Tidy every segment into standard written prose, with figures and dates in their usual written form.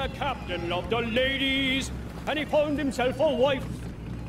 the captain loved the ladies, and he found himself a wife.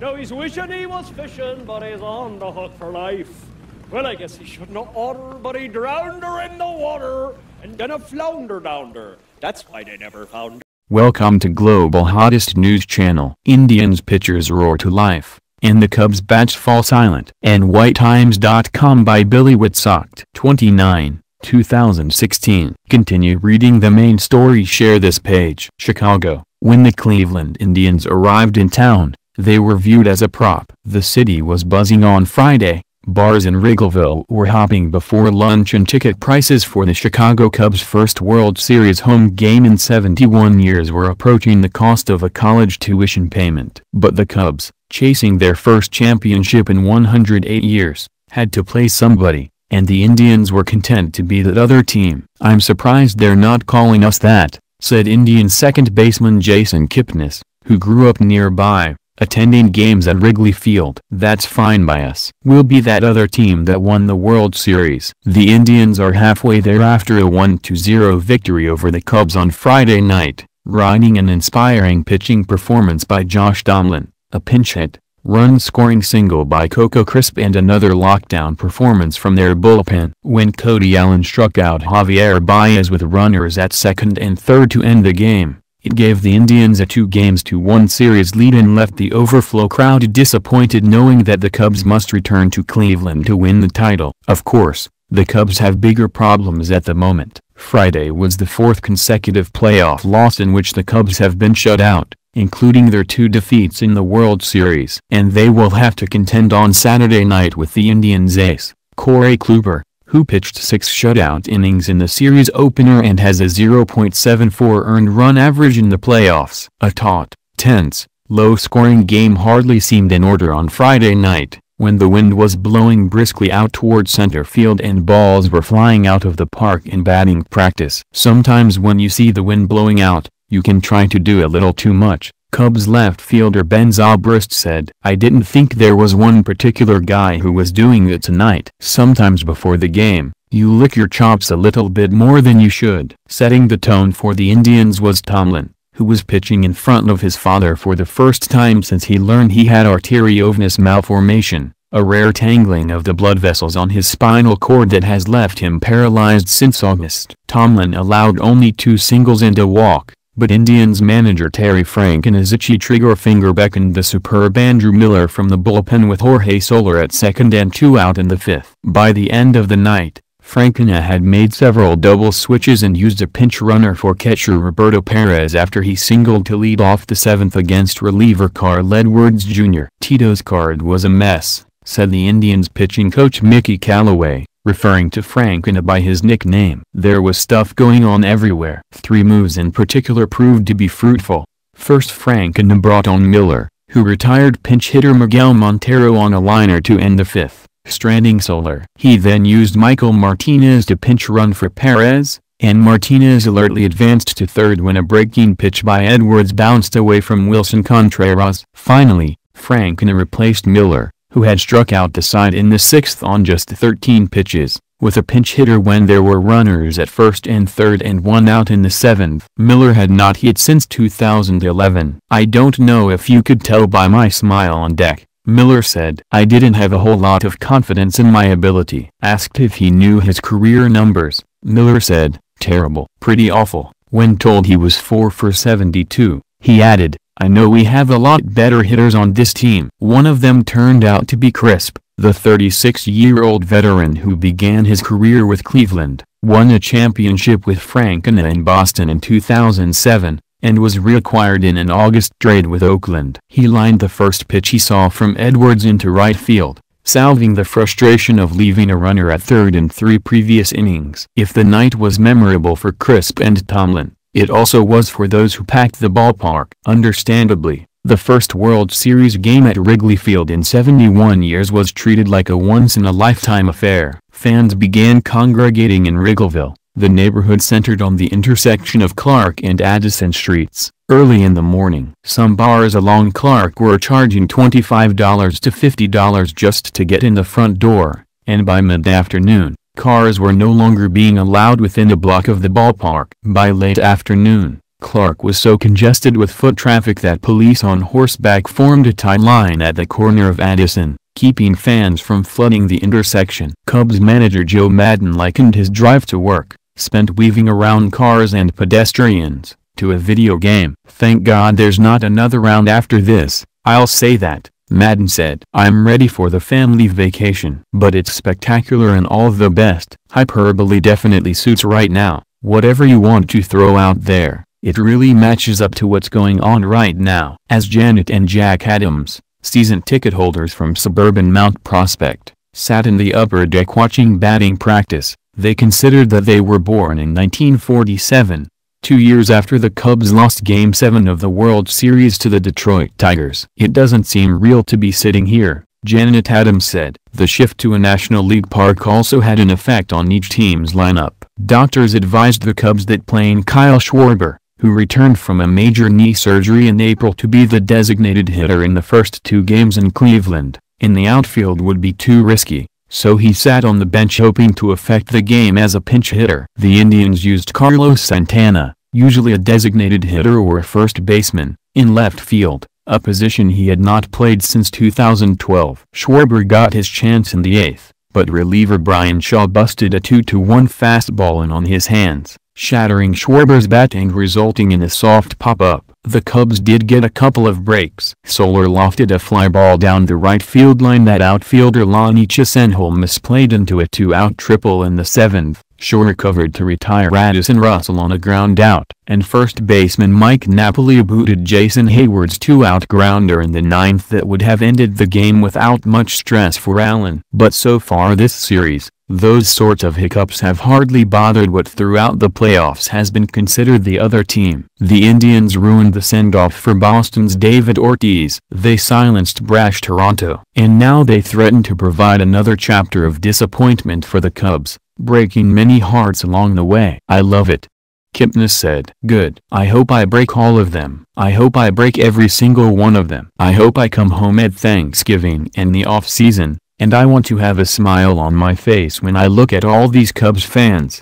Now he's wishing he was fishing, but he's on the hook for life. Well, I guess he shouldn't have ordered, but he drowned her in the water, and then a flounder down her. That's why they never found her. Welcome to Global Hottest News Channel. Indians pitchers roar to life, and the Cubs bats fall silent. NYTimes.com by Billy Whitsock. 29, 2016. Continue reading the main story. Share this page. Chicago. When the Cleveland Indians arrived in town, they were viewed as a prop. The city was buzzing on Friday. Bars in Wrigleyville were hopping before lunch, and ticket prices for the Chicago Cubs' first World Series home game in 71 years were approaching the cost of a college tuition payment. But the Cubs, chasing their first championship in 108 years, had to play somebody, and the Indians were content to be that other team. "I'm surprised they're not calling us that," said Indians second baseman Jason Kipnis, who grew up nearby, attending games at Wrigley Field. "That's fine by us. We'll be that other team that won the World Series." The Indians are halfway there after a 1-0 victory over the Cubs on Friday night, riding an inspiring pitching performance by Josh Tomlin, a pinch hit, run-scoring single by Coco Crisp, and another lockdown performance from their bullpen. When Cody Allen struck out Javier Baez with runners at second and third to end the game, it gave the Indians a 2-1 series lead and left the overflow crowd disappointed, knowing that the Cubs must return to Cleveland to win the title. Of course, the Cubs have bigger problems at the moment. Friday was the fourth consecutive playoff loss in which the Cubs have been shut out, including their 2 defeats in the World Series. And they will have to contend on Saturday night with the Indians' ace, Corey Kluber, who pitched 6 shutout innings in the series opener and has a 0.74 earned run average in the playoffs. A taut, tense, low-scoring game hardly seemed in order on Friday night, when the wind was blowing briskly out toward center field and balls were flying out of the park in batting practice. "Sometimes when you see the wind blowing out, you can try to do a little too much," Cubs left fielder Ben Zobrist said. "I didn't think there was one particular guy who was doing it tonight. Sometimes before the game, you lick your chops a little bit more than you should." Setting the tone for the Indians was Tomlin, who was pitching in front of his father for the first time since he learned he had arteriovenous malformation, a rare tangling of the blood vessels on his spinal cord that has left him paralyzed since August. Tomlin allowed only 2 singles and a walk, but Indians manager Terry Franken's itchy trigger finger beckoned the superb Andrew Miller from the bullpen with Jorge Soler at second and 2 out in the 5th. By the end of the night, Franken had made several double switches and used a pinch runner for catcher Roberto Perez after he singled to lead off the 7th against reliever Carl Edwards Jr. "Tito's card was a mess," said the Indians pitching coach Mickey Callaway, referring to Franken by his nickname. "There was stuff going on everywhere." 3 moves in particular proved to be fruitful. First, Franken brought on Miller, who retired pinch hitter Miguel Montero on a liner to end the 5th, stranding Soler. He then used Michael Martinez to pinch run for Perez, and Martinez alertly advanced to third when a breaking pitch by Edwards bounced away from Wilson Contreras. Finally, Franken replaced Miller, who had struck out the side in the 6th on just 13 pitches, with a pinch hitter when there were runners at first and third and 1 out in the 7th. Miller had not hit since 2011. "I don't know if you could tell by my smile on deck," Miller said. "I didn't have a whole lot of confidence in my ability." Asked if he knew his career numbers, Miller said, "Terrible, pretty awful." When told he was 4 for 72, he added, "I know we have a lot better hitters on this team." One of them turned out to be Crisp, the 36-year-old veteran who began his career with Cleveland, won a championship with Franken in Boston in 2007, and was reacquired in an August trade with Oakland. He lined the first pitch he saw from Edwards into right field, salving the frustration of leaving a runner at third in 3 previous innings. If the night was memorable for Crisp and Tomlin, it also was for those who packed the ballpark. Understandably, the first World Series game at Wrigley Field in 71 years was treated like a once-in-a-lifetime affair. Fans began congregating in Wrigleyville, the neighborhood centered on the intersection of Clark and Addison Streets, early in the morning. Some bars along Clark were charging $25 to $50 just to get in the front door, and by mid-afternoon, cars were no longer being allowed within a block of the ballpark. By late afternoon, Clark was so congested with foot traffic that police on horseback formed a tight line at the corner of Addison, keeping fans from flooding the intersection. Cubs manager Joe Maddon likened his drive to work, spent weaving around cars and pedestrians, to a video game. "Thank God there's not another round after this, I'll say that," Maddon said. "I'm ready for the family vacation. But it's spectacular and all the best." Hyperbole definitely suits right now. Whatever you want to throw out there, it really matches up to what's going on right now. As Janet and Jack Adams, season ticket holders from suburban Mount Prospect, sat in the upper deck watching batting practice, they considered that they were born in 1947, 2 years after the Cubs lost Game 7 of the World Series to the Detroit Tigers. "It doesn't seem real to be sitting here," Janet Adams said. The shift to a National League park also had an effect on each team's lineup. Doctors advised the Cubs that playing Kyle Schwarber, who returned from a major knee surgery in April to be the designated hitter in the first 2 games in Cleveland, in the outfield would be too risky, so he sat on the bench hoping to affect the game as a pinch hitter. The Indians used Carlos Santana, usually a designated hitter or a first baseman, in left field, a position he had not played since 2012. Schwarber got his chance in the 8th, but reliever Brian Shaw busted a 2-1 fastball in on his hands, shattering Schwarber's bat and resulting in a soft pop-up. The Cubs did get a couple of breaks. Soler lofted a fly ball down the right field line that outfielder Lonnie Chisenhol misplayed into a 2-out triple in the 7th. Shaw recovered to retire Addison Russell on a ground out, and first baseman Mike Napoli booted Jason Hayward's 2-out grounder in the 9th that would have ended the game without much stress for Allen. But so far this series, those sorts of hiccups have hardly bothered what throughout the playoffs has been considered the other team. The Indians ruined the send-off for Boston's David Ortiz. They silenced brash Toronto. And now they threaten to provide another chapter of disappointment for the Cubs, breaking many hearts along the way. "I love it," Kipnis said. "Good. I hope I break all of them. I hope I break every single one of them. I hope I come home at Thanksgiving and the off-season, and I want to have a smile on my face when I look at all these Cubs fans."